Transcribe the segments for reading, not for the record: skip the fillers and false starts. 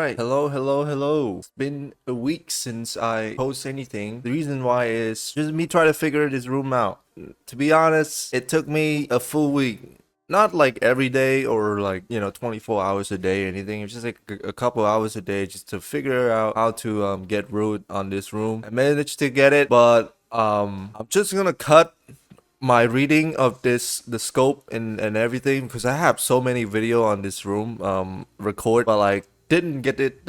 Alright, hello. It's been a week since I post anything. The reason why is just me trying to figure this room out. To be honest, it took me a full week. Not like every day or like, 24 hours a day or anything. It's just like a couple hours a day just to figure out how to get root on this room. I managed to get it, but I'm just gonna cut my reading of the scope and everything because I have so many video on this room record, but like didn't get it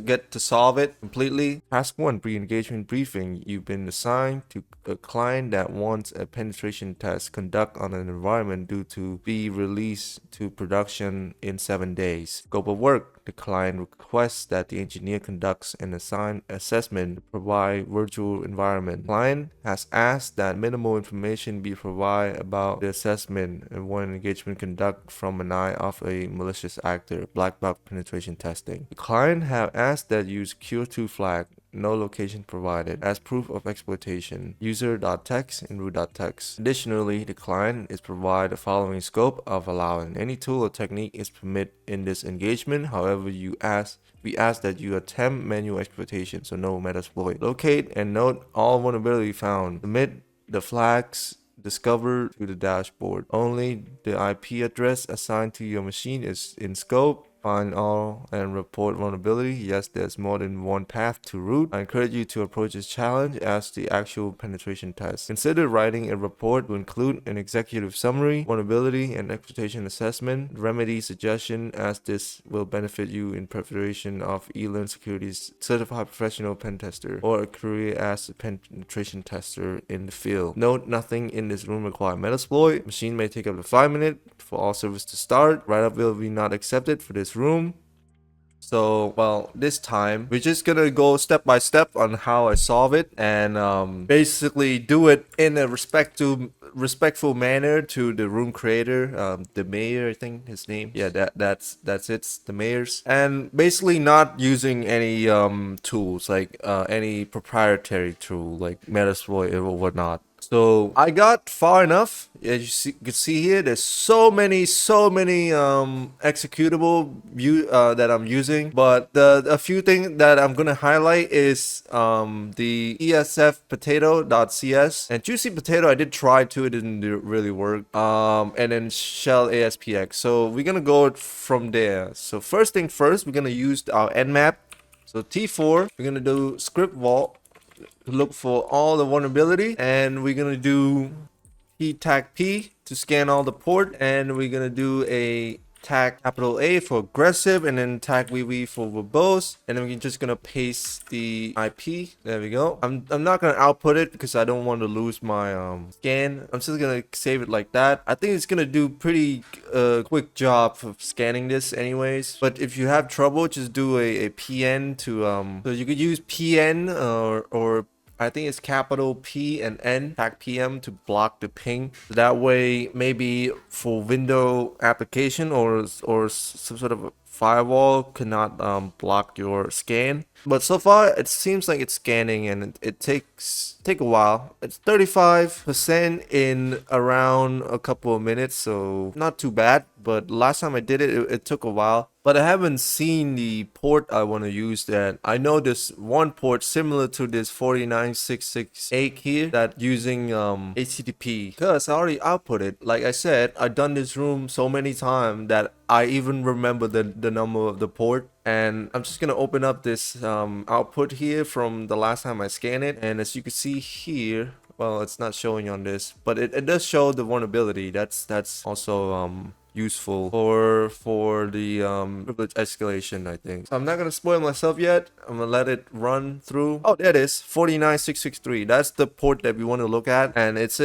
get to solve it completely. Task 1, pre-engagement briefing. You've been assigned to a client that wants a penetration test conduct on an environment due to be released to production in 7 days. Scope of work. The client requests that the engineer conducts an assigned assessment to provide virtual environment. Client has asked that minimal information be provided about the assessment and one engagement conduct from an eye of a malicious actor. Black box penetration testing. The client have asked that use Q2 flag. No location provided as proof of exploitation. User.text and root.text. Additionally, the client is provided the following scope of allowing any tool or technique is permitted in this engagement. However, we ask that you attempt manual exploitation, so no metasploit. Locate and note all vulnerability found. Submit the flags discovered to the dashboard. Only the IP address assigned to your machine is in scope. Find all and report vulnerability. Yes, there's more than one path to root. I encourage you to approach this challenge as the actual penetration test. Consider writing a report to include an executive summary, vulnerability and exploitation assessment, remedy suggestion, as this will benefit you in preparation of eLearn Security's certified professional pen tester or a career as a penetration tester in the field. Note, nothing in this room requires metasploit. Machine may take up to 5 minutes for all service to start. Write-up will be not accepted for this room. So, well, this time we're just gonna go step by step on how I solve it and basically do it in a respectful manner to the room creator, the mayor, I think his name. Yeah, that's it, the mayor's, and basically not using any tools like any proprietary tool like Metasploit or whatnot. So I got far enough. As you can see here, there's so many executable that I'm using, but a few things that I'm gonna highlight is the ESF potato.cs and juicy potato. I did try to, it didn't really work. And then shell ASPX. So we're gonna go from there. So first thing first, we're gonna use our nmap. So T4, we're gonna do script vault to look for all the vulnerability, and we're gonna do tag P to scan all the port, and we're gonna do a tag capital A for aggressive, and then tag VV for verbose, and then we're just gonna paste the IP. There we go. I'm not gonna output it because I don't want to lose my scan. I'm just gonna save it like that. I think it's gonna do pretty quick job of scanning this anyways, but if you have trouble, just do a PN to so you could use PN or I think it's capital P and N, tag PM, to block the ping. That way, maybe for window application or some sort of firewall cannot block your scan. But so far, it seems like it's scanning, and it take a while. It's 35% in around a couple of minutes, so not too bad. But last time I did it, it took a while. But I haven't seen the port I want to use. That I know this one port similar to this 49668 here that using HTTP, because I already output it. Like I said, I've done this room so many times that I even remember the number of the port. And I'm just gonna open up this output here from the last time I scanned it, and as you can see here, well, it's not showing on this, but it does show the vulnerability. That's also useful for the privilege escalation, I think. So I'm not gonna spoil myself yet. I'm gonna let it run through. Oh, there it is, 49663. That's the port that we want to look at, and this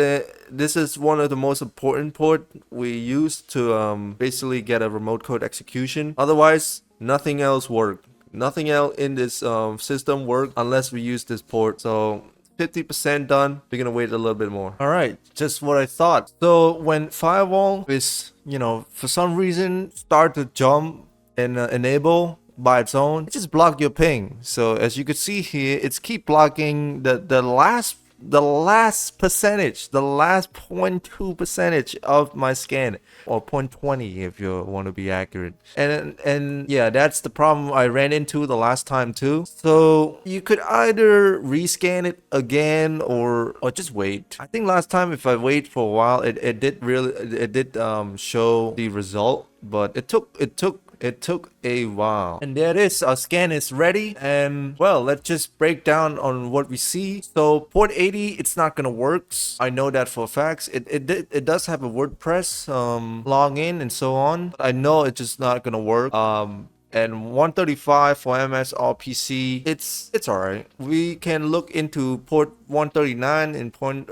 is one of the most important port we use to basically get a remote code execution. Otherwise, nothing else worked. Nothing else in this system worked unless we use this port. So 50% done. We're gonna wait a little bit more. All right, just what I thought. So when firewall is, for some reason start to jump and enable by its own, it just block your ping. So as you can see here, it's keep blocking the last the last percentage, the last 0.2 percentage of my scan, or 0.20 if you want to be accurate. And yeah, that's the problem I ran into the last time too. So you could either rescan it again or just wait. I think last time if I wait for a while, it did show the result, but it took a while. And there it is, our scan is ready. And well, let's just break down on what we see. So port 80, it's not gonna work. I know that for facts. It does have a WordPress login and so on. I know it's just not gonna work. And 135 for MS or PC, it's all right. We can look into port 139 and port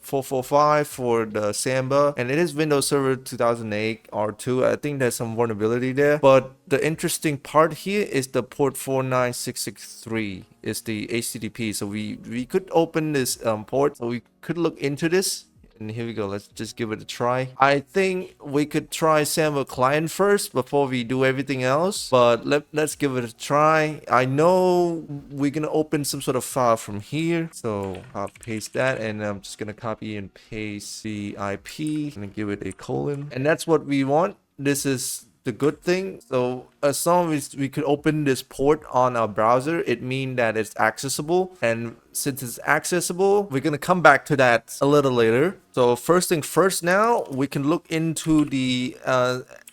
445 for the Samba, and it is Windows Server 2008 R2. I think there's some vulnerability there, but the interesting part here is the port 49663 is the HTTP. So we could open this port, so we could look into this. And here we go. Let's just give it a try. I think we could try Samba client first before we do everything else. But let's give it a try. I know we're going to open some sort of file from here. So I'll paste that. And I'm just going to copy and paste the IP. And give it a colon. And that's what we want. This is the good thing. So as long as we could open this port on our browser, it means that it's accessible. And since it's accessible, we're gonna come back to that a little later. So first thing first, now we can look into the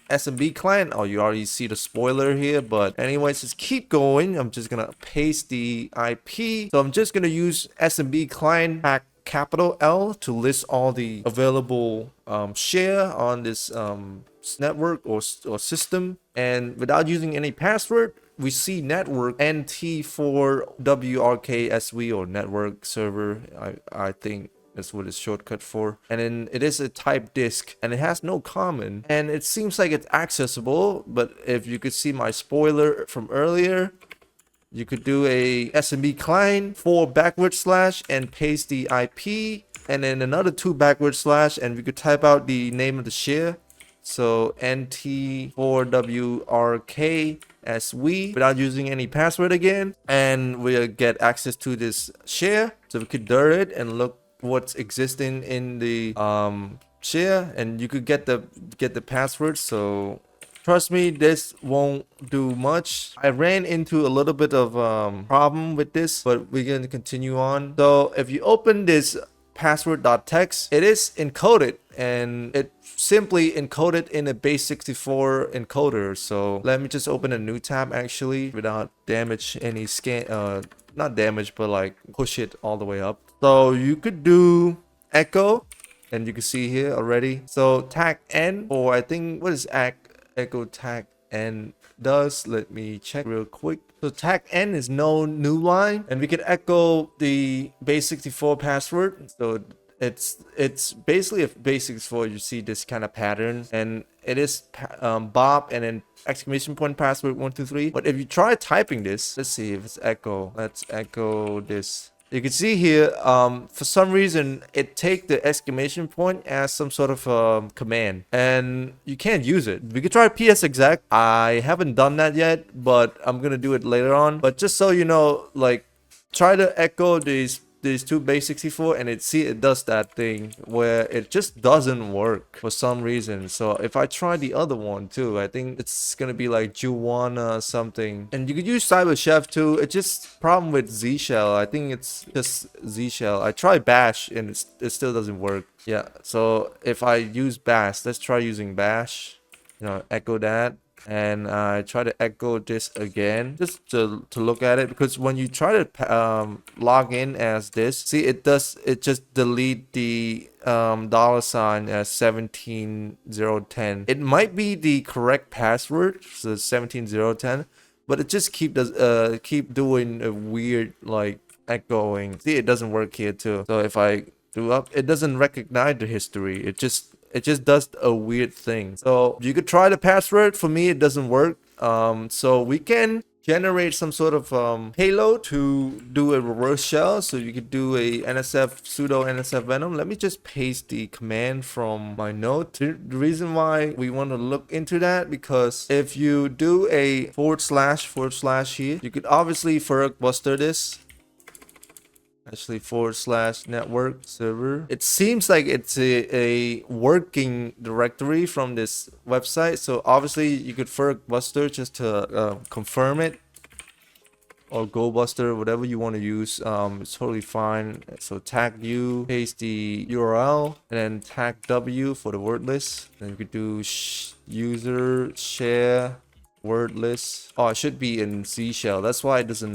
SMB client. Oh, you already see the spoiler here, but anyways, just keep going. I'm just gonna paste the IP. So I'm just gonna use SMB client hack capital L to list all the available share on this network or system. And without using any password, we see network NT for WRKSV, or network server. I think that's what it's shortcut for. And then it is a type disk, and it has no comment, and it seems like it's accessible. But if you could see my spoiler from earlier, you could do a SMB client 4 / and paste the IP, and then another 2 / and we could type out the name of the share. So NT4WRKSV without using any password again, and we'll get access to this share. So we could dir it and look what's existing in the share, and you could get the password. So trust me, this won't do much. I ran into a little bit of problem with this, but we're going to continue on. So if you open this password.txt, it is encoded, and it simply encoded in a base64 encoder. So let me just open a new tab actually without damage any scan, not damage, but like push it all the way up. So you could do echo, and you can see here already. So tag n, or I think what is echo tag n does, let me check real quick. So tag n is no new line, and we can echo the base64 password. So it's basically a base64. You see this kind of pattern, and it is Bob and then exclamation point password 123. But if you try typing this, let's see if it's echo. Let's echo this. You can see here, for some reason, it take the exclamation point as some sort of command, and you can't use it. We could try ps exec. I haven't done that yet, but I'm gonna do it later on. But just so you know, like, try to echo these 2 base64, and it does that thing where it just doesn't work for some reason. So if I try the other one too, I think it's gonna be like Juwana something. And you could use Cyber Chef too. It's just problem with Z shell. I think it's just Z shell. I tried bash and it still doesn't work. Yeah, so if I use bash, let's try using bash, echo that. And I try to echo this again just to look at it, because when you try to log in as this, see, it just delete the $ as 17010. It might be the correct password, so 17010, but it just keep doing a weird like echoing. See, it doesn't work here too. So if I do up, it doesn't recognize the history. It just does a weird thing. So you could try the password. For me, it doesn't work. So we can generate some sort of payload to do a reverse shell. So you could do a NSF sudo NSF venom. Let me just paste the command from my note. The reason why we want to look into that, because if you do a // here, you could obviously Ferg buster this. actually /network server. It seems like it's a working directory from this website. So obviously you could buster just to confirm it, or GoBuster, whatever you want to use. It's totally fine. So tag U, paste the URL, and then tag W for the word list. Then you could do user share word list. Oh, it should be in Z shell. That's why it doesn't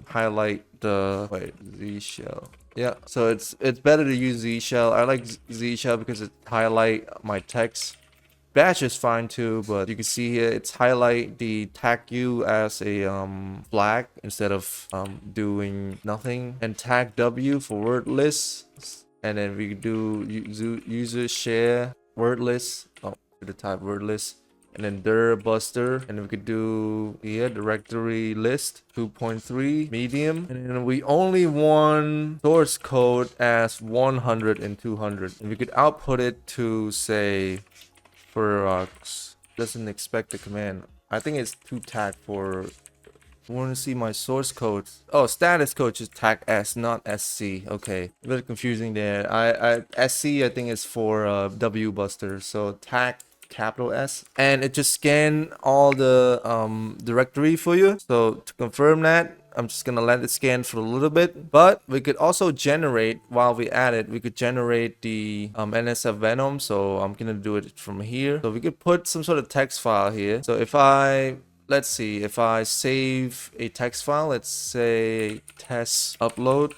highlight the Z shell. Yeah, so it's better to use Z shell. I like Z shell because it highlight my text. Bash is fine too, but you can see here it's highlight the tag U as a flag instead of doing nothing, and tag W for word list, and then we could do user share word list. Oh, the type word list, and then dir buster, and we could do here directory list 2.3 medium, and then we only want source code as 100 and 200, and we could output it to say for doesn't expect the command. I think it's to tag for. I want to see my source code. Oh, status code is tag S, not SC. Okay, a bit confusing there. SC I think is for W buster. So tag capital S, and it just scan all the directory for you. So to confirm that, I'm just gonna let it scan for a little bit, but we could also generate, while we add it, we could generate the NSF Venom. So I'm gonna do it from here. So we could put some sort of text file here. So if let's see, if I save a text file, let's say test upload,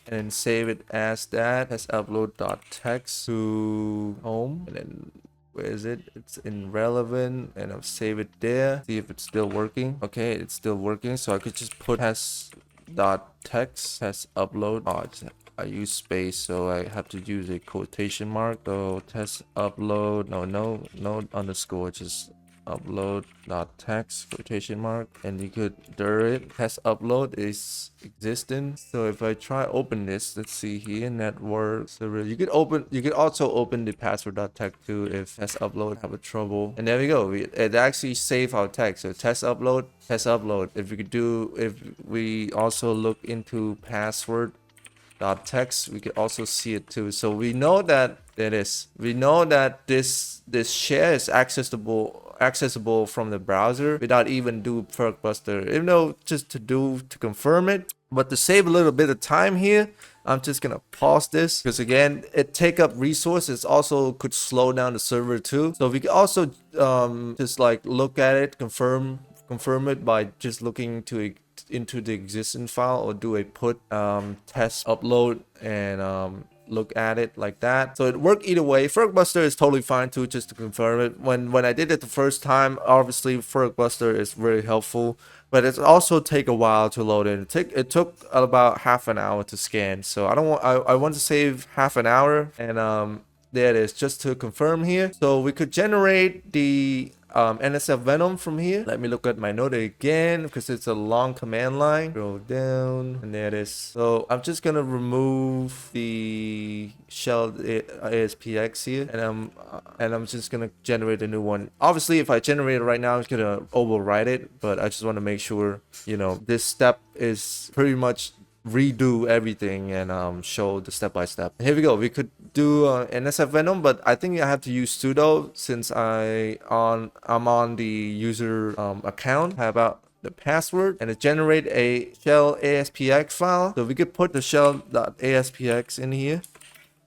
and then save it as that, test upload.txt to home, and then where is it? It's in relevant, and I'll save it there. See if it's still working. Okay, it's still working. So I could just put test.txt, test upload. Oh, I use space, so I have to use a quotation mark. So test upload, no underscore, just upload.txt quotation mark, and you could dir it. Test upload is existing. So if I try open this, let's see here, network server, you could also open the password.txt too if test upload have a trouble. And there we go, it actually save our text. So test upload. If we also look into password.txt, we could also see it too. So we know that this share is accessible from the browser without even do buster, even though just to confirm it. But to save a little bit of time here, I'm just gonna pause this, because again, it take up resources, also could slow down the server too. So we could also just like look at it, confirm it by just looking into the existing file, or do a put test upload and look at it like that. So it worked either way. Buster is totally fine too, just to confirm it. When I did it the first time, obviously Buster is really helpful, but it also take a while to load in. It took about half an hour to scan. So I want to save half an hour, and there it is, just to confirm here. So we could generate the NSF Venom from here. Let me look at my note again, because it's a long command line. Scroll down, and there it is. So I'm just gonna remove the shell ASPX here, and I'm just gonna generate a new one. Obviously, if I generate it right now, it's gonna overwrite it, but I just want to make sure, this step is pretty much redo everything and show the step-by-step. Here we go. We could do NSF Venom, but I think I have to use sudo since I'm on the user account. How about the password, and it generate a shell ASPX file. So we could put the shell.aspx in here,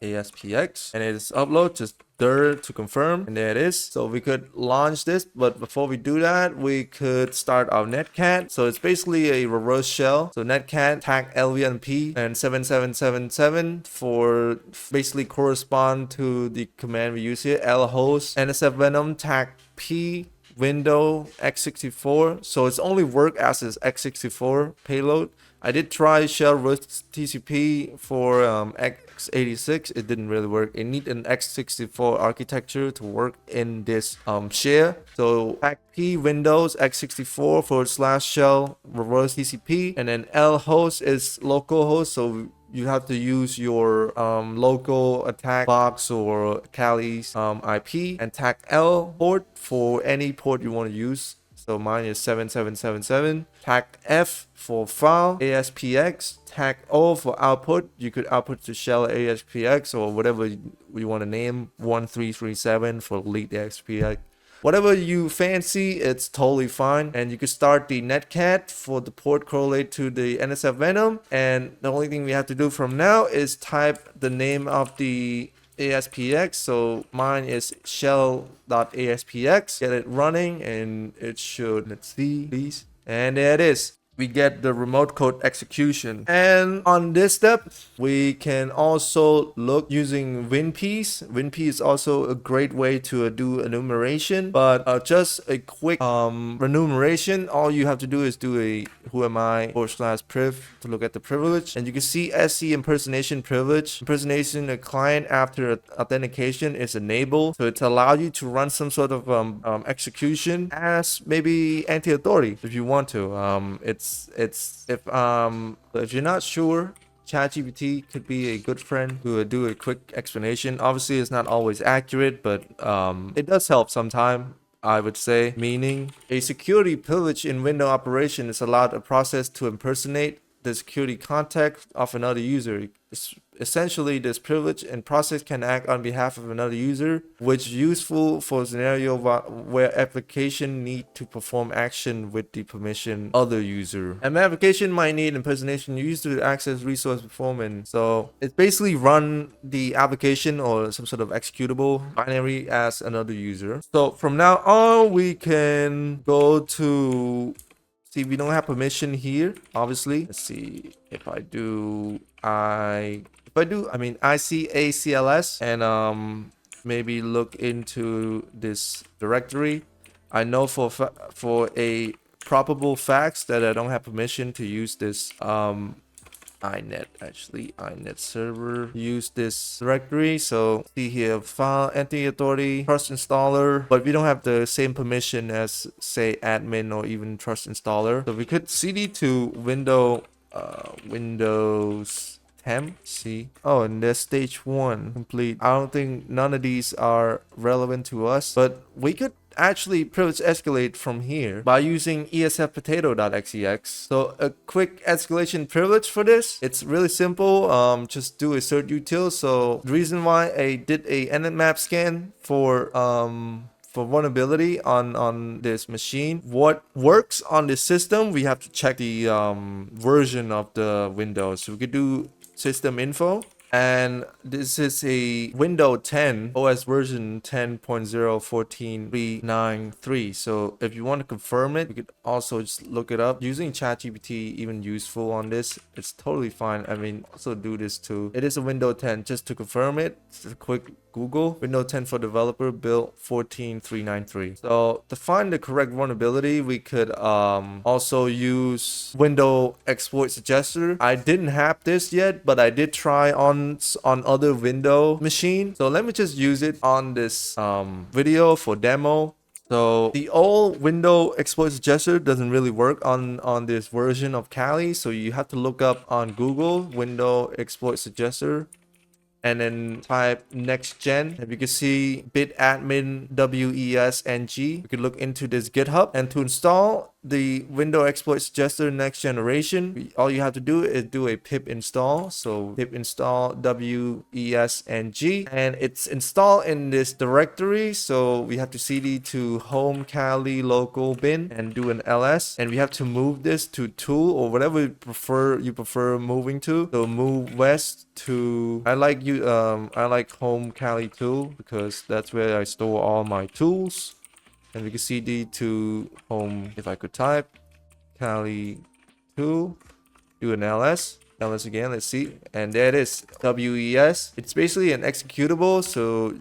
ASPX, and it is upload, just dir to confirm, and there it is. So we could launch this, but before we do that, we could start our netcat. So it's basically a reverse shell. So netcat tag lvnp and 7777 for basically correspond to the command we use here, lhost nsf venom tag p window x64. So it's only work as is x64 payload. I did try shell root TCP for x86. It didn't really work. It need an x64 architecture to work in this share. So tag p windows x64 / shell reverse TCP, and then lhost is localhost. So you have to use your local attack box or Kali's IP, and tag L port for any port you want to use. So mine is 7777. Tag F for file, ASPX. Tag O for output. You could output to shell ASPX or whatever we want to name. 1337 for lead ASPX. Whatever you fancy, it's totally fine. And you can start the netcat for the port correlate to the NSF Venom. And the only thing we have to do from now is type the name of the ASPX. So mine is shell.aspx. Get it running and it should, let's see, please. And there it is. We get the remote code execution. And on this step, we can also look using WinPiece. WinPiece is also a great way to do enumeration, but just a quick enumeration. All you have to do is do a whoami/priv to look at the privilege, and you can see SC impersonation privilege. Impersonation a client after authentication is enabled, so it allows you to run some sort of execution as maybe anti-authority if you want to. If you're not sure, ChatGPT could be a good friend who would do a quick explanation. Obviously, it's not always accurate, but it does help sometime, I would say. Meaning, a security privilege in window operation is allowed a process to impersonate the security context of another user. Essentially, this privilege and process can act on behalf of another user, which is useful for a scenario where application need to perform action with the permission other user. An application might need impersonation used to access resource performance. So it's basically run the application or some sort of executable binary as another user. So from now on, we can go to see, we don't have permission here, obviously. Let's see if I do ICACLS and maybe look into this directory. I know for a probable facts that I don't have permission to use this inet server, use this directory. So see here, file anti-authority, trust installer, but we don't have the same permission as say admin or even trust installer. So we could cd to Windows 10. See, oh, and there's stage 1 complete. I don't think none of these are relevant to us, but we could actually privilege escalate from here by using esfpotato.xex. So a quick escalation privilege for this, it's really simple. Just do a cert util. So the reason why I did a nmap scan for vulnerability on this machine, what works on this system, we have to check the version of the Windows. So we could do system info, and this is a Windows 10 OS version 10.0.14.393. So if you want to confirm it, you could also just look it up. Using ChatGPT even useful on this, it's totally fine. I mean, also do this too. It is a Windows 10. Just to confirm it, just a quick Google Windows 10 for developer build 14.393. So to find the correct vulnerability, we could also use window exploit suggester. I didn't have this yet, but I did try on other window machine. So let me just use it on this video for demo. So the old window exploit suggester doesn't really work on this version of Kali. So you have to look up on Google window exploit suggester, and then type next gen. And you can see bitadmin wesng. You can look into this GitHub, and to install the window exploit suggester next generation, all you have to do is do a pip install. So pip install wesng, and it's installed in this directory. So we have to cd to home Kali local bin and do an ls, and we have to move this to tool or whatever you prefer moving to. So move west to, I like home Kali tool because that's where I store all my tools. And we can cd to home. If I could type Kali tool, do an ls again, let's see, and there it is, WES. It's basically an executable, so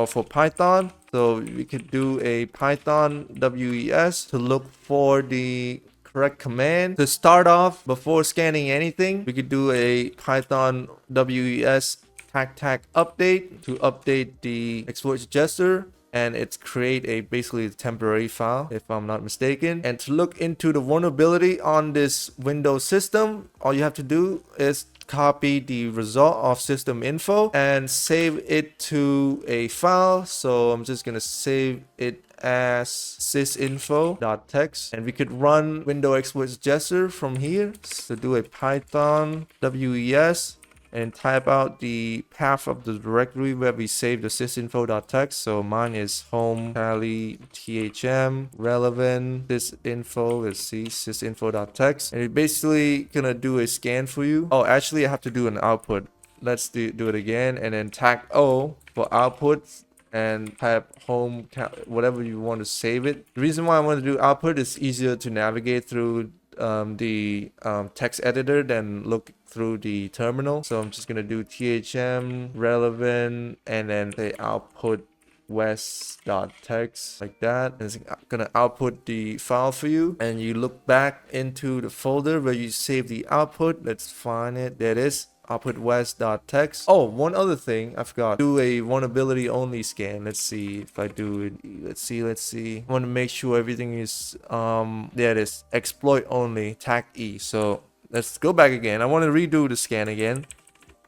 for Python. So we could do a Python WES to look for the correct command. To start off, before scanning anything, we could do a Python WES tag update to update the exploit suggester, and it's create a basically a temporary file if I'm not mistaken. And to look into the vulnerability on this Windows system, all you have to do is copy the result of system info and save it to a file. So I'm just gonna save it as sysinfo.txt, and we could run window exploits gesture from here. So do a python WES and type out the path of the directory where we save the sysinfo.txt. So mine is home tally thm relevant sysinfo. Let's see, sysinfo.txt, and it's basically gonna do a scan for you. Oh, actually I have to do an output. Let's do it again, and then tag O for output and type home whatever you want to save it. The reason why I want to do output is easier to navigate through the text editor than look through the terminal. So I'm just gonna do thm relevant and then say output west.txt like that, and it's gonna output the file for you, and you look back into the folder where you save the output. Let's find it. There it is, output west.txt. Oh, one other thing I forgot, do a vulnerability only scan. Let's see if I do it. Let's see. I want to make sure everything is there it is, exploit only, tag E. So let's go back again. I want to redo the scan again,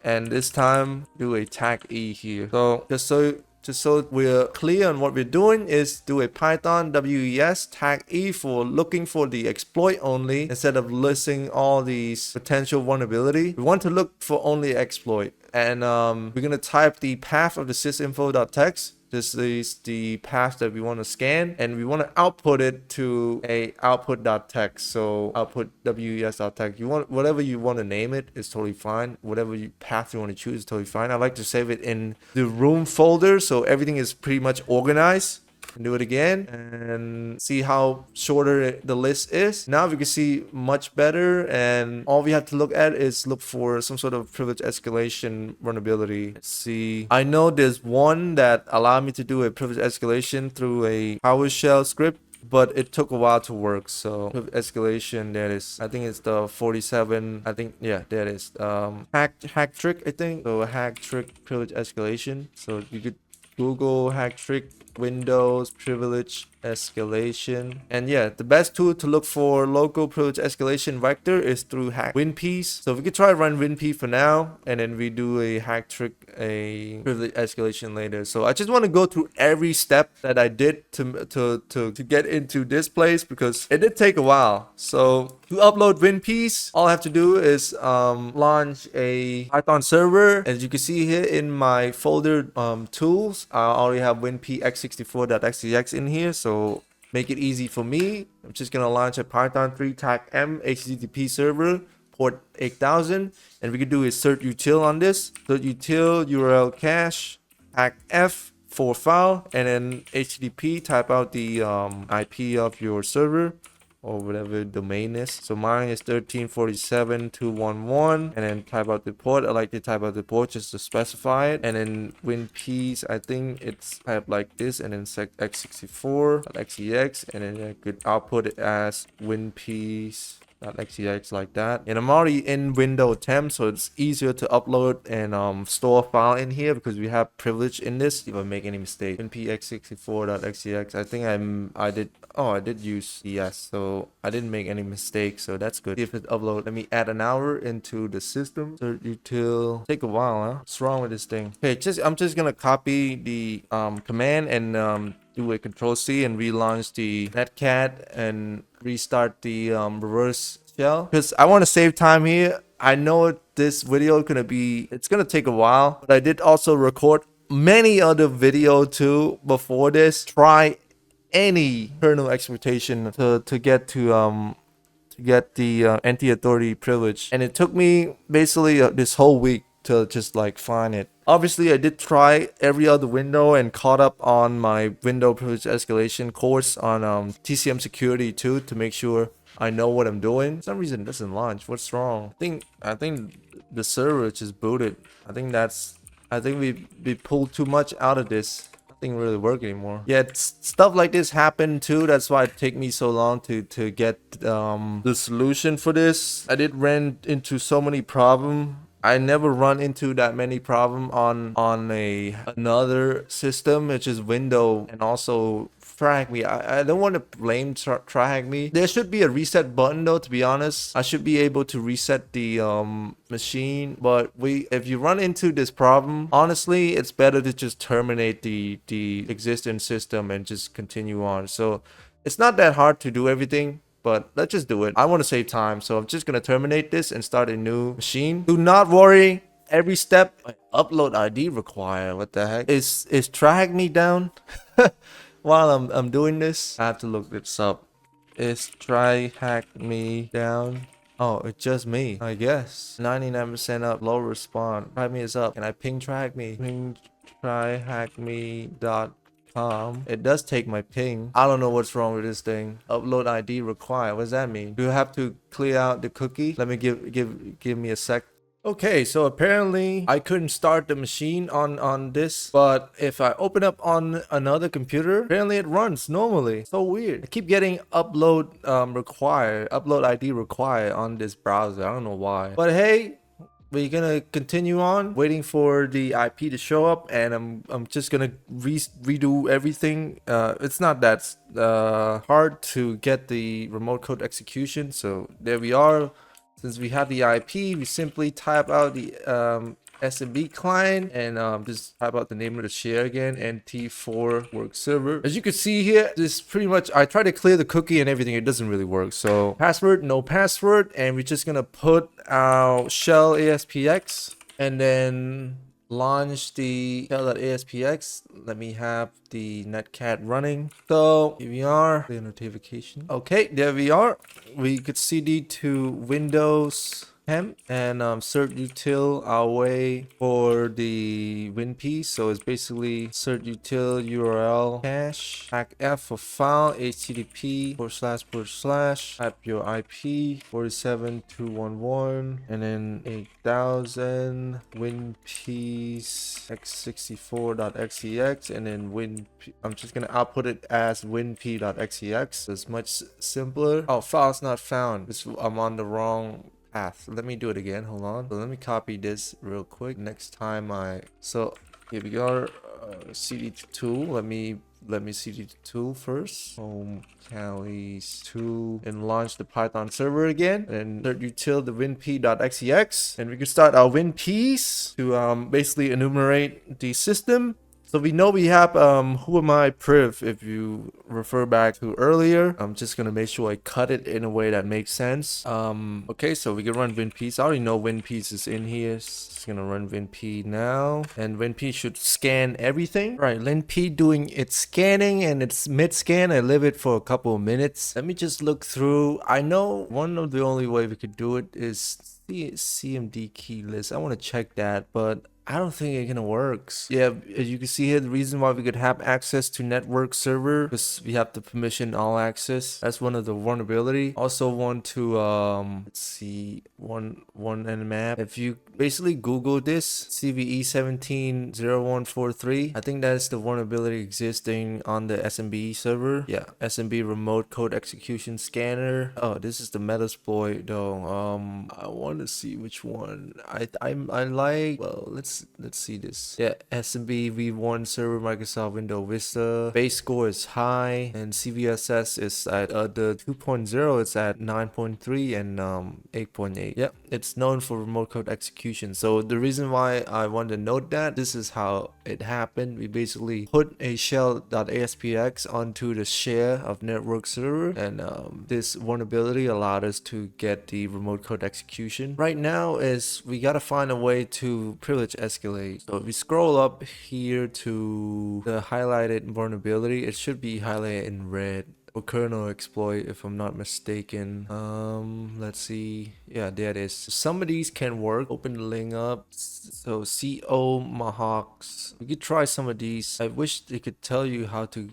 and this time do a tag E here. So just so we're clear on what we're doing, is do a python WES tag E for looking for the exploit only instead of listing all these potential vulnerability. We want to look for only exploit, and we're gonna type the path of the sysinfo.txt. This is the path that we want to scan, and we want to output it to a output.txt. So output WES.txt. You want whatever you want to name it is totally fine. Whatever path you want to choose is totally fine. I like to save it in the room folder so everything is pretty much organized. Do it again and see how shorter the list is. Now we can see much better, and all we have to look at is look for some sort of privilege escalation vulnerability. Let's see, I know there's one that allowed me to do a privilege escalation through a PowerShell script, but it took a while to work. So escalation, there it is. I think it's the 47. I think, yeah, there it is. Hack trick, I think. So hack trick privilege escalation. So you could Google hack trick Windows privilege escalation, and yeah, the best tool to look for local privilege escalation vector is through hack WinPeace. So we could try run WinPeace for now, and then we do a hack trick a privilege escalation later. So I just want to go through every step that I did to get into this place, because it did take a while. So to upload WinPeace, all I have to do is launch a Python server. As you can see here in my folder tools, I already have WinPeace x64.xex in here, so make it easy for me. I'm just gonna launch a Python 3 TryHackMe HTTP server, port 8000, and we can do a cert util on this. Cert util URL cache hack f for file, and then HTTP, type out the IP of your server or whatever domain is. So mine is 1347.211, and then type out the port. I like to type out the port just to specify it. And then WinPeace, I think it's typed like this, and then x64.xex, and then I could output it as WinPeace.xex like that. And I'm already in Windows 10, so it's easier to upload and store a file in here because we have privilege in this. If I make any mistake, WinPeace x64.xex, I think I did use yes, so I didn't make any mistakes, so that's good. If it upload, let me add an hour into the system. So util take a while, huh? What's wrong with this thing? Okay, I'm just gonna copy the command and do a Control-C and relaunch the netcat and restart the reverse shell, because I want to save time here. I know this video is it's gonna take a while, but I did also record many other video too before this. Try any kernel exploitation to get the anti-authority privilege, and it took me basically this whole week to just like find it. Obviously I did try every other window and caught up on my window privilege escalation course on TCM security too, to make sure I know what I'm doing. For some reason it doesn't launch. What's wrong? I think the server just booted. I think we pulled too much out of this. Nothing really work anymore. Yeah, stuff like this happen too. That's why it take me so long to get the solution for this. I did run into so many problems. I never run into that many problem on another system, which is Windows, and also TryHackMe. I don't want to blame TryHackMe. There should be a reset button though, to be honest. I should be able to reset the machine, but if you run into this problem, honestly, it's better to just terminate the existing system and just continue on. So it's not that hard to do everything, but let's just do it. I want to save time, so I'm just gonna terminate this and start a new machine. Do not worry. Every step, upload ID required. What the heck? Is TryHackMe down? While I'm doing this, I have to look this up. Is TryHackMe down? Oh, it's just me, I guess. 99% up, low response. TryHackMe is up. Can I ping TryHackMe? Ping TryHackMe.com. It does take my ping. I don't know what's wrong with this thing. Upload ID required. What does that mean? Do you have to clear out the cookie? Let me give me a sec. Okay, so apparently I couldn't start the machine on this, but if I open up on another computer, apparently it runs normally. So weird. I keep getting upload ID required on this browser. I don't know why. But hey, we're gonna continue on waiting for the IP to show up, and I'm just gonna redo everything. It's not that hard to get the remote code execution, so there we are. Since we have the IP, we simply type out the SMB client and just type out the name of the share again, NT4 work server. As you can see here, this pretty much, I try to clear the cookie and everything, it doesn't really work. So password, no password, and we're just gonna put our shell ASPX and then launch the shell.aspx. Let me have the netcat running. So here we are, the notification. Okay, there we are. We could cd to Windows temp and cert util our way for the WinP. So it's basically cert util URL cache hack f for file http // type your IP 47211 and then 8000 WinP's x64.xex and then I'm just gonna output it as winp.xex. It's much simpler. Oh, file's not found. I'm on the wrong path. Let me do it again. Hold on. So let me copy this real quick. Next time so here we are. CD to tool. Let me cd to tool first. Home Cali's tool and launch the Python server again. And cert util the winp.xex, and we can start our winps to basically enumerate the system. So we know we have who am I priv. If you refer back to earlier, I'm just gonna make sure I cut it in a way that makes sense. Okay, so we can run winps. I already know winps is in here. Just gonna run winp now, and winp should scan everything. Right, linp doing its scanning, and it's mid scan. I leave it for a couple of minutes. Let me just look through. I know one of the only way we could do it is the CMD key list. I want to check that, but I don't think it gonna works. Yeah, as you can see here, the reason why we could have access to network server because we have the permission all access. That's one of the vulnerability. Also want to let's see, one nmap. If you basically Google this CVE 170143, I think that's the vulnerability existing on the SMB server. Yeah, SMB remote code execution scanner. Oh, this is the Metasploit though. I want to see which one. I like. Well, let's see this. Yeah, SMB v1 server Microsoft Windows Vista. Base score is high, and CVSS is at the 2.0. It's at 9.3 and 8.8. Yep, it's known for remote code execution. So the reason why I want to note that this is how it happened. We basically put a shell.aspx onto the share of network server, and this vulnerability allowed us to get the remote code execution. Right now is we gotta find a way to privilege escalate. So if we scroll up here to the highlighted vulnerability, it should be highlighted in red. Or kernel exploit, if I'm not mistaken. Let's see. Yeah, there it is. Some of these can work. Open the link up. So CO Mahawks. We could try some of these. I wish they could tell you how to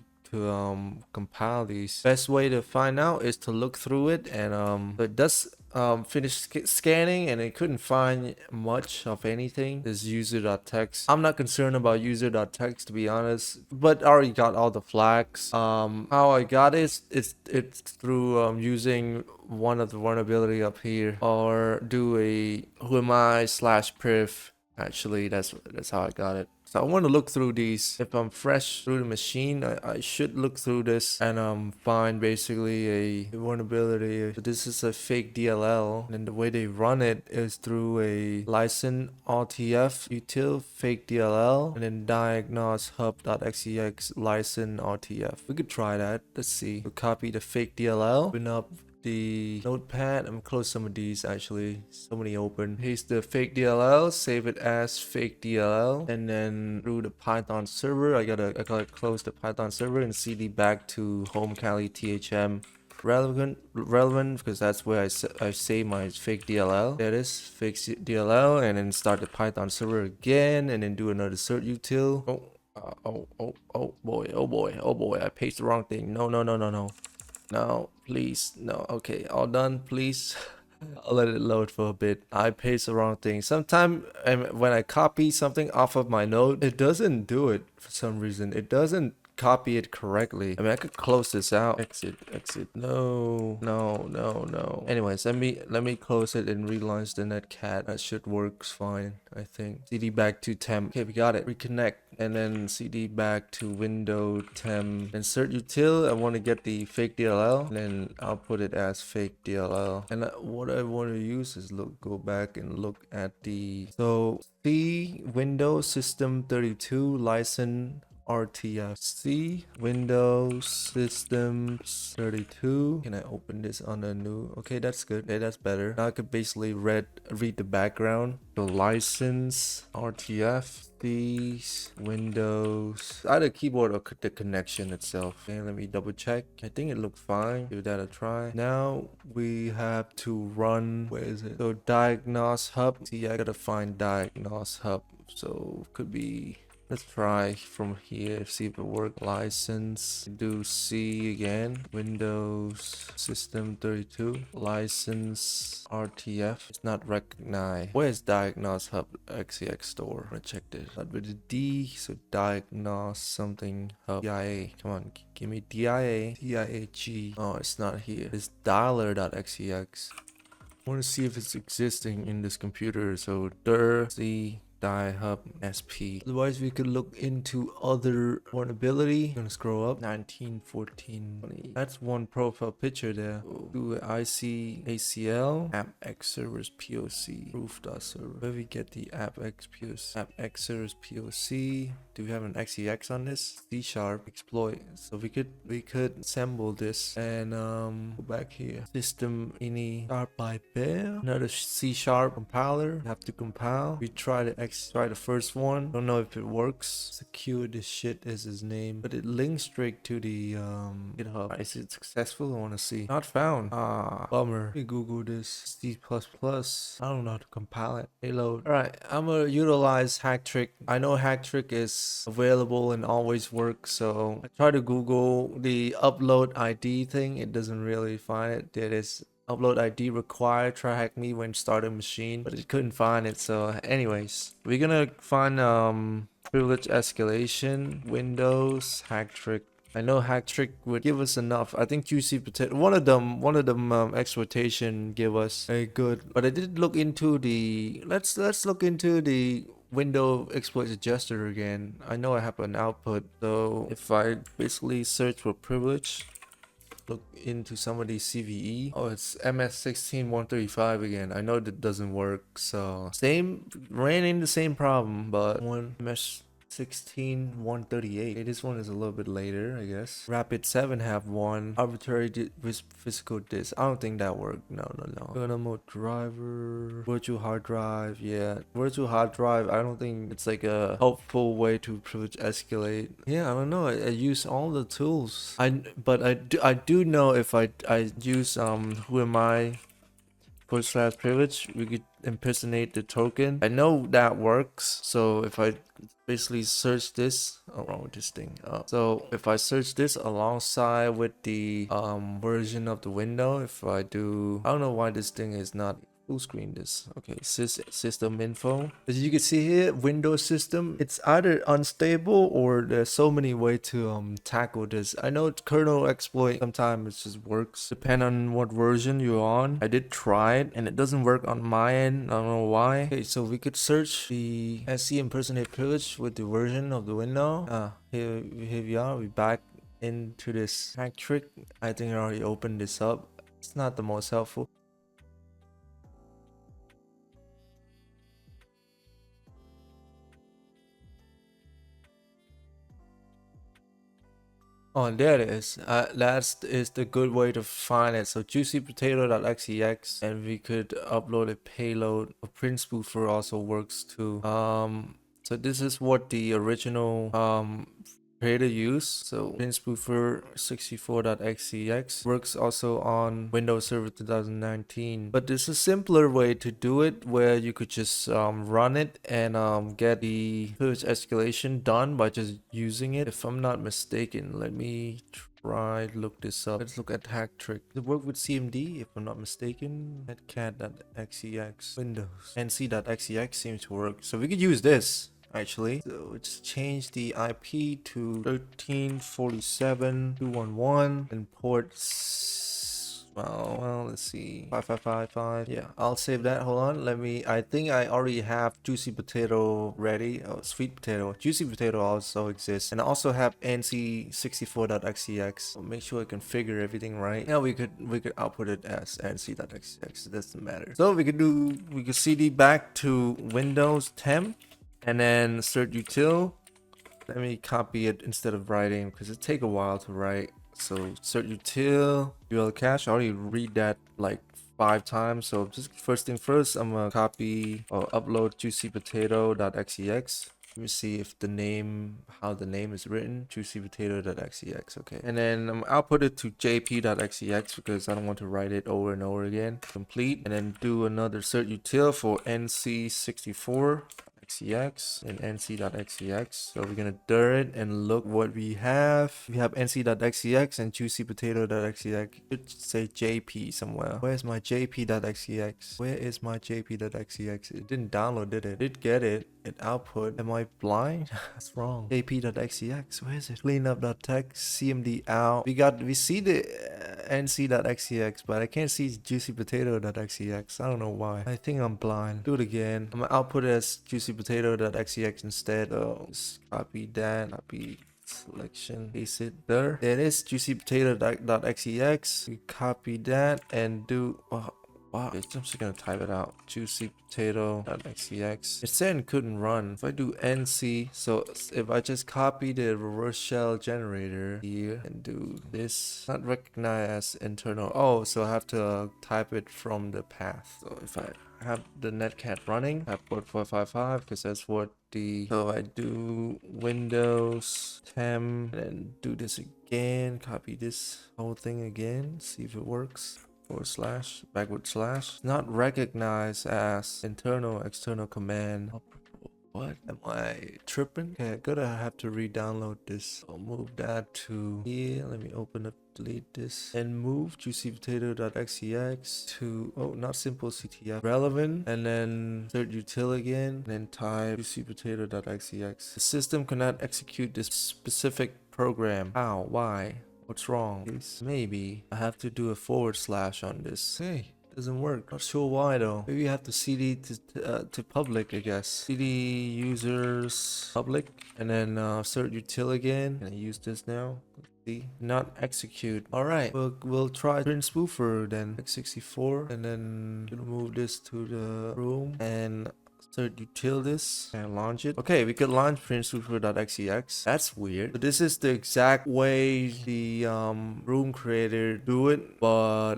compile these. Best way to find out is to look through it, and it does finish scanning, and it couldn't find much of anything. This user.txt. I'm not concerned about user.txt, to be honest, but I already got all the flags. How I got it's through using one of the vulnerability up here, or do a whoami /priv. Actually, that's how I got it. So I want to look through these. If I'm fresh through the machine, I should look through this and find basically a vulnerability. So this is a fake DLL, and the way they run it is through a license RTF util fake DLL and then diagnose hub.xex license RTF. We could try that. Let's see. We'll copy the fake DLL, open up the notepad. I'm gonna close some of these actually. So many open. Paste the fake DLL, save it as fake DLL, and then through the Python server, I gotta close the Python server and cd back to home Kali THM relevant because that's where I save my fake DLL. There it is, fake DLL, and then start the Python server again, and then do another cert util. Oh boy, I pasted the wrong thing. No, please. No. Okay, all done, please. I'll let it load for a bit. I paste the wrong thing. Sometimes when I copy something off of my node, it doesn't do it for some reason. It doesn't copy it correctly. I mean, I could close this out. Exit. No. Anyways, let me close it and relaunch the netcat. That should work fine, I think. CD back to temp. Okay, we got it. Reconnect. And then CD back to window temp. Insert util. I want to get the fake DLL. And then I'll put it as fake DLL. And what I want to use is go back and look at the C Windows System 32 license RTF. C Windows Systems 32. Can I open this on a new? Okay, that's good. Okay, that's better. Now I could basically read the background. The license RTF. These Windows, either keyboard or the connection itself. Okay, let me double check. I think it looked fine. Give that a try. Now we have to run. Where is it? So diagnose hub. See, I gotta find diagnose hub. So could be. Let's try from here, see if it works. License, do C again. Windows System 32. License RTF. It's not recognized. Where's Diagnose Hub XEX store? I'm gonna check this. Start with a D, so diagnose something hub. DIA. Come on, give me DIA. DIAG. Oh, it's not here. It's dialer.xex. I want to see if it's existing in this computer. So dir C hub SP. Otherwise, we could look into other vulnerability. I'm gonna scroll up. 19, 14, 20. That's one profile picture there. Do IC ACL AppX servers POC proof.server. Where we get the AppX POC AppX servers POC. Do we have an XEX on this? C# exploit. So we could assemble this and go back here. System ini sharp by bear. Another C# compiler. Have to compile. We try the first one. Don't know if it works. Secure this shit is his name, but it links straight to the GitHub. Is it successful? I want to see. Not found. Ah, bummer. Let me Google this. C++. I don't know how to compile it. Payload. All right, I'm gonna utilize Hacktrick. I know Hacktrick is available and always works, so I try to Google the upload ID thing. It doesn't really find it. There is upload ID required, TryHackMe when starting machine, but it couldn't find it. So anyways, we're gonna find privilege escalation, Windows, Hacktrick. I know Hacktrick would give us enough. I think QC one of them exploitation give us a good, but I did look into the let's look into the window exploit adjuster again. I know I have an output, so if I basically search for privilege, look into some of these CVE. Oh, it's MS16135 again. I know that doesn't work. So ran into the same problem, but one MS16138. Okay, this one is a little bit later, I guess. Rapid 7 have one. Arbitrary physical disk. I don't think that worked. No. Kernel mode driver. Virtual hard drive. Yeah, virtual hard drive. I don't think it's like a helpful way to privilege escalate. Yeah, I don't know. I use all the tools. But I do know if I use who am I / privilege, we could impersonate the token. I know that works. So if I basically search this, wrong with this thing. So if I search this alongside with the version of the window, if I do, I don't know why this thing is not full screen this. Okay, system info. As you can see here, Windows system, it's either unstable or there's so many ways to tackle this. I know kernel exploit sometimes it just works, depend on what version you're on. I did try it and it doesn't work on my end. I don't know why. Okay, so we could search the SC impersonate privilege with the version of the window. Here we are. We back into this hack trick. I think I already opened this up. It's not the most helpful. Oh, there it is. That is the good way to find it. So juicypotato.xex, and we could upload a payload. A print spoofer also works too. So this is what the original creator used. So print spoofer 64.xex works also on Windows Server 2019. But there's a simpler way to do it where you could just run it and get the privilege escalation done by just using it. If I'm not mistaken, let me try to look this up. Let's look at hack trick. Does it work with CMD? If I'm not mistaken, netcat.xex Windows nc.xex seems to work. So we could use this actually. So let's change the IP to 1347.211 and ports. Well, let's see, 5555. Yeah, I'll save that. Hold on, I think I already have juicy potato ready. Oh, sweet potato. Juicy potato also exists, and I also have nc64.xex. So make sure I configure everything right. Yeah, we could output it as nc.xex. It doesn't matter. So we could cd back to Windows 10 and then cert util. Let me copy it instead of writing because it take a while to write. So cert util UL cache. I already read that like 5 times. So just first thing first, I'm gonna copy or upload juicypotato.xex. Let me see if how the name is written. Juicypotato.xex. Okay, and then I'm output it to jp.xex because I don't want to write it over and over again. Complete, and then do another cert util for nc64. xex and nc.xex. So we're gonna dir it and look what we have. We have nc.xex and juicypotato.xex. It should say jp somewhere. Where's my jp.xex? Where is my jp.xex? It didn't download, did it? Did get it. It output. Am I blind? That's wrong. jp.xex. Where is it? Cleanup.text. cmd out. We see the nc.xex, but I can't see juicypotato.xex. I don't know why. I think I'm blind. Do it again. I'm gonna output it as juicypotato.xex instead. Just copy that. Copy selection, paste it there. There it is, juicypotato.xex. We copy that and do wow, I'm just gonna type it out. Juicypotato.xex. It said it couldn't run. If I do nc, so if I just copy the reverse shell generator here and do this, not recognized as internal. Oh, so I have to type it from the path. So if I have the netcat running, I have port 455 because that's what so I do Windows 10 and do this again, copy this whole thing again, see if it works. / backward / not recognized as internal external command. What am I tripping? Okay, I'm gonna have to re-download this. I'll move that to here. Let me open up, delete this, and move juicypotato.xex to not simple ctf relevant, and then cert util again, and then type juicypotato.xex. The system cannot execute this specific program. How? Why? What's wrong? Maybe I have to do a / on this. Hey, doesn't work. Not sure why though. Maybe you have to cd to public, I guess. Cd users public, and then cert util again. Can I use this now? Let's see. Not execute. All right, we'll try print spoofer then. x64, and then we'll move this to the room and cert util this and launch it. Okay, we could launch printspoofer.xex. That's weird. So this is the exact way the room creator do it, but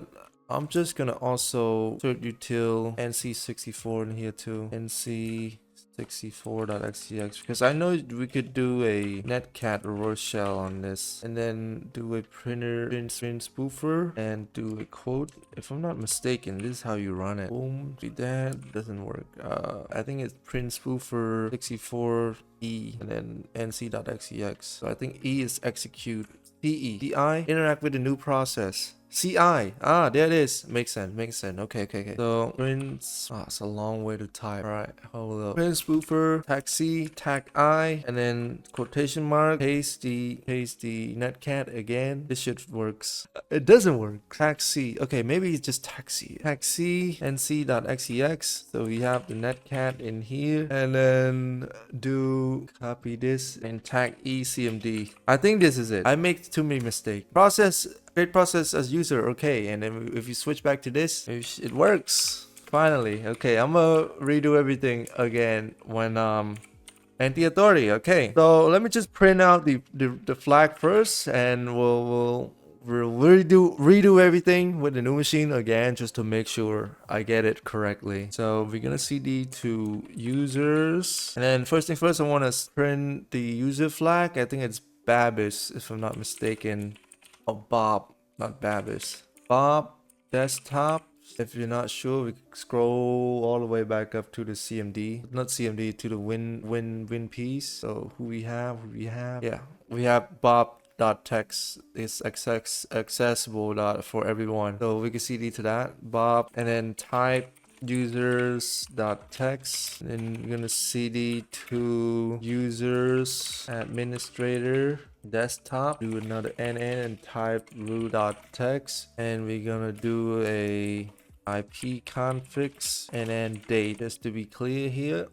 I'm just gonna also cert util nc64 in here too. nc64.xex because I know we could do a netcat reverse shell on this and then do a print spoofer and do a quote. If I'm not mistaken, this is how you run it. Boom, do that. Doesn't work. I think it's print spoofer 64 e and then nc.xex. So I think e is execute. PE. DI, interact with the new process. CI. Ah, there it is. Makes sense. Makes sense. Okay, okay, okay. So prints. Ah, it's a long way to type. All right, hold up. Print spoofer, tag C, tag I, and then quotation mark. Paste the netcat again. This shit works. It doesn't work. Tag C. Okay, maybe it's just tag C. Tag C nc.xex. So we have the netcat in here, and then do copy this and tag ECMD. I think this is it. I make too many mistakes. Create process as user. Okay, and then if you switch back to this, it works. Finally. Okay, I'm gonna redo everything again when anti-authority. Okay, so let me just print out the flag first, and we'll redo everything with the new machine again, just to make sure I get it correctly. So we're gonna cd to users, and then first thing first, I want to print the user flag. I think it's Babis, if I'm not mistaken. Oh, Bob, not Babis. Bob desktop. If you're not sure, we scroll all the way back up to the CMD, not CMD, to the win piece. So who we have? Yeah, we have Bob.text is accessible for everyone. So we can cd to that Bob, and then type users.text, and then we're gonna cd to users administrator desktop, do another nn and type root.text, and we're gonna do a IP configs and then date, just to be clear here.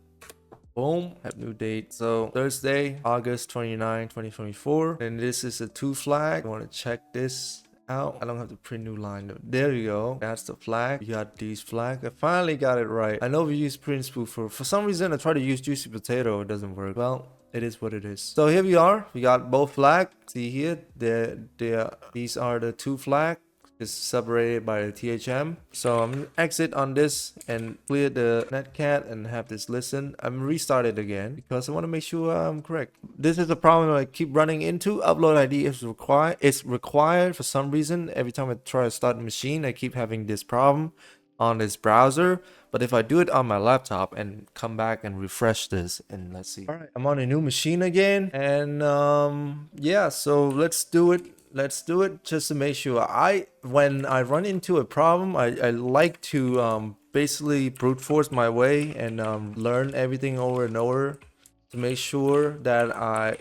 Boom, have new date. So Thursday, August 29, 2024. And this is a 2 flag. I want to check this out. I don't have to print new line. There you go. That's the flag. You got these flags. I finally got it right. I know we use print spoofer. For some reason, I try to use juicy potato. It doesn't work. Well, it is what it is. So here we are. We got both flags. See here, these are the 2 flags. Is separated by the THM. So I'm gonna exit on this and clear the netcat and have this listen. I'm restart it again because I want to make sure I'm correct. This is a problem I keep running into. Upload ID is required. It's required for some reason. Every time I try to start the machine, I keep having this problem on this browser. But if I do it on my laptop and come back and refresh this, and let's see. All right, I'm on a new machine again, and yeah, so let's do it just to make sure. When I run into a problem, I like to basically brute force my way and learn everything over and over to make sure that I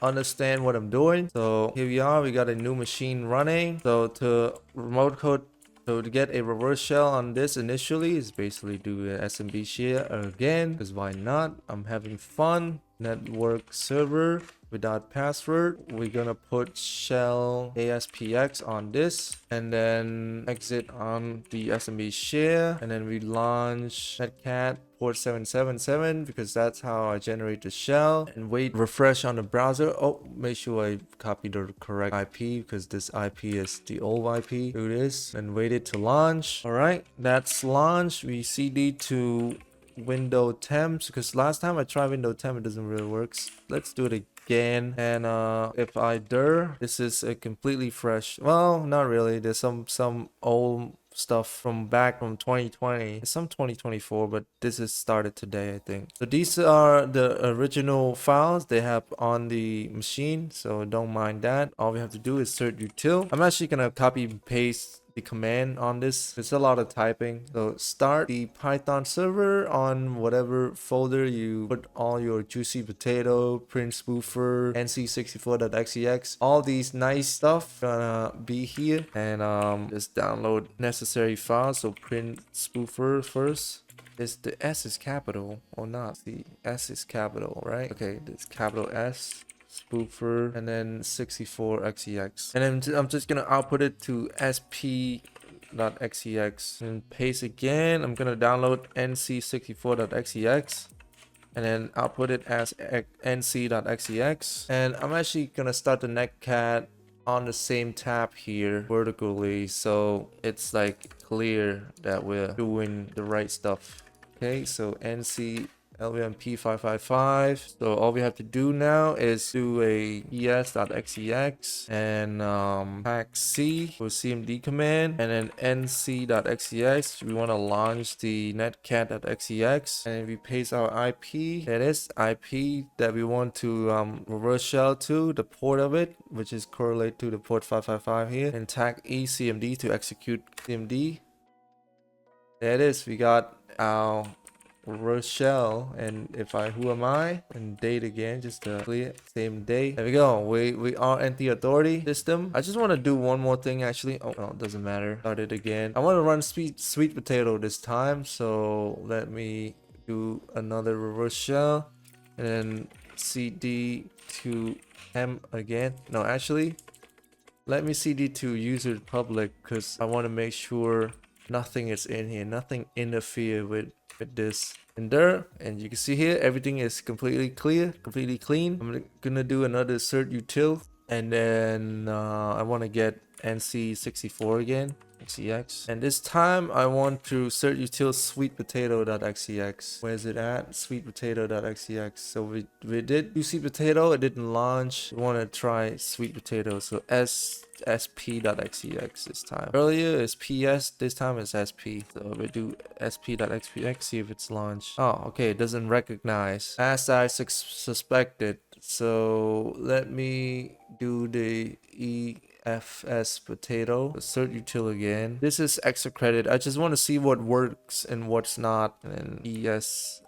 understand what I'm doing. So here we are, we got a new machine running. So to remote code, so to get a reverse shell on this initially is basically do an SMB share again, because why not? I'm having fun. Network server without password. We're gonna put shell ASPX on this, and then exit on the SMB share, and then we launch netcat port 777 because that's how I generate the shell, and wait, refresh on the browser. Oh, make sure I copy the correct IP because this IP is the old IP. Do this and wait it to launch. All right, that's launched. We cd to window temps because last time I tried window temp, it doesn't really work. Let's do it again, and if I dir, this is a completely fresh, well, not really, there's some old stuff from back from 2020, some 2024, but this is started today, I think. So these are the original files they have on the machine, so don't mind that. All we have to do is insert util. I'm actually gonna copy and paste the command on this. It's a lot of typing. So start the Python server on whatever folder you put all your juicy potato, print spoofer, nc64.xex, all these nice stuff gonna be here, and just download necessary files. So print spoofer first. Is the S is capital or not? The S is capital, right? Okay, this capital S. Spoofer, and then 64xex, and then I'm just gonna output it to sp.xex and paste again. I'm gonna download nc64.xex and then output it as nc.xex, and I'm actually gonna start the netcat on the same tab here vertically, so it's like clear that we're doing the right stuff. Okay, so nc lvmp555. So all we have to do now is do a es.xex and hack C for cmd command, and then nc.xex. We want to launch the netcat.xex, and we paste our IP. That is IP that we want to reverse shell to the port of it, which is correlate to the port 555 here, and tag ecmd to execute cmd. There it is. We got our reverse shell, and if I who am I and date again, just to clear same day. There we go. We are anti-authority system. I just want to do one more thing actually. Oh no, it doesn't matter. Start it again. I want to run sweet potato this time, so let me do another reverse shell and then cd to hem again. No, actually let me cd to user public, because I want to make sure nothing is in here, nothing interfere with this in there. And you can see here everything is completely clear, completely clean. I'm gonna do another cert util, and then I want to get nc64 again, xex, and this time I want to cert util sweetpotato.xex. Where's it at? Sweetpotato.xex. So we did do sweet potato, it didn't launch. We want to try sweet potato, so sp.xex this time. Earlier is ps, this time is sp. So we do sp.xex, see if it's launched. Oh, okay, it doesn't recognize, as I suspected. So let me do the efs potato cert util again. This is extra credit. I just want to see what works and what's not. And then esf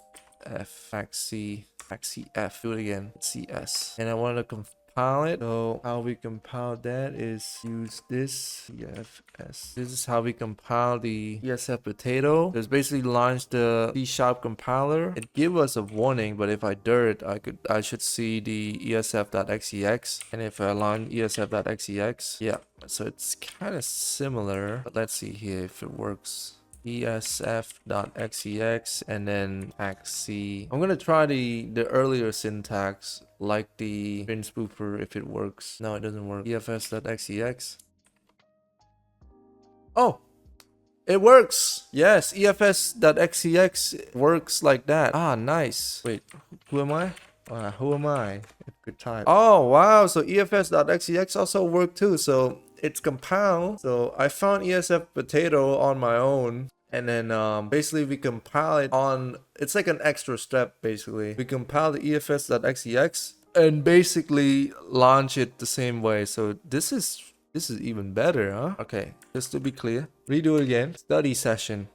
xcf, do it again, cs, and I want to compile it. So how we compile that is use this efs. This is how we compile the esf potato. It's basically launch the C# compiler. It give us a warning, but if I dir it, I should see the esf.xex, and if I launch esf.xex, yeah, so it's kind of similar, but let's see here if it works. esf.xex and then xc. I'm gonna try the earlier syntax, like the bin spoofer, if it works. No, it doesn't work. efs.xex. Oh, it works. Yes, efs.xex works like that. Ah, nice. Wait, who am I? Who am I? Good time. Oh wow, so efs.xex also work too. So it's compiled. So I found esf potato on my own, and then basically we compile it on, it's like an extra step. Basically we compile the efs.xex and basically launch it the same way. So this is even better, huh? Okay, just to be clear, redo it again. Study session.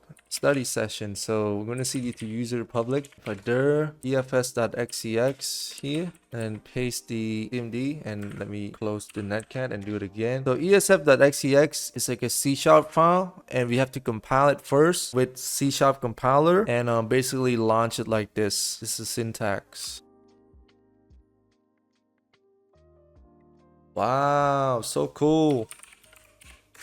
So we're gonna cd to user public. If I dir efs.xex here and paste the cmd, and let me close the netcat and do it again. So esf.xex is like a C# file, and we have to compile it first with C# compiler, and basically launch it like this. This is syntax. Wow, so cool.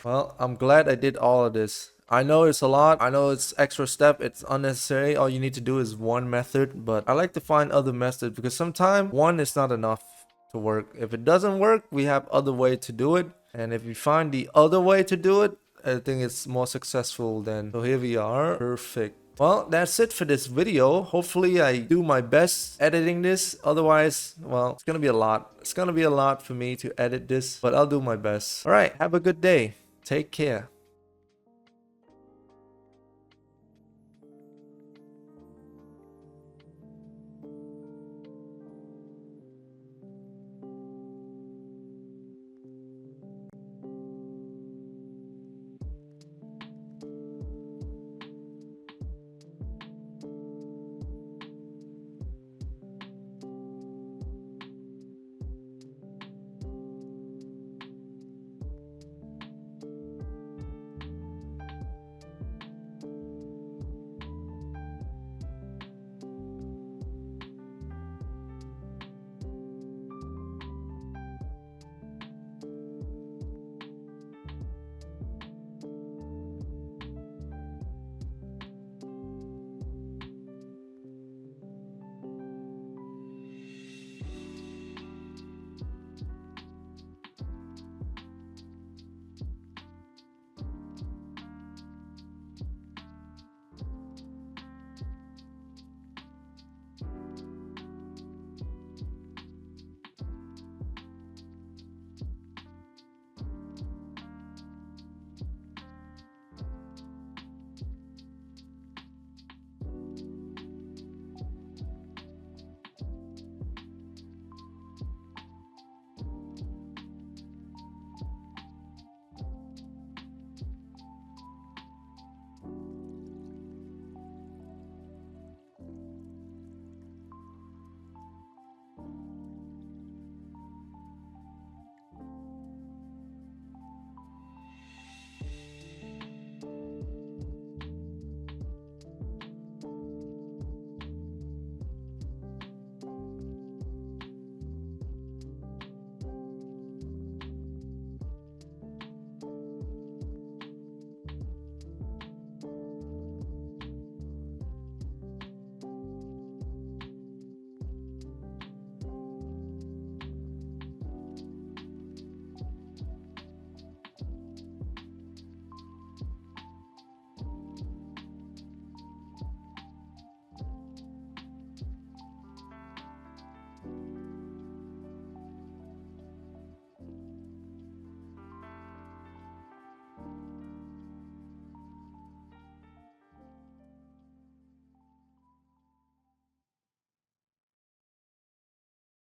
Well, I'm glad I did all of this. I know it's a lot. I know it's extra step. It's unnecessary. All you need to do is one method, but I like to find other methods because sometimes one is not enough to work. If it doesn't work, we have other way to do it. And if we find the other way to do it, I think it's more successful then. So here we are. Perfect. Well, that's it for this video. Hopefully I do my best editing this. Otherwise, well, it's gonna be a lot. It's gonna be a lot for me to edit this, but I'll do my best. All right, have a good day. Take care.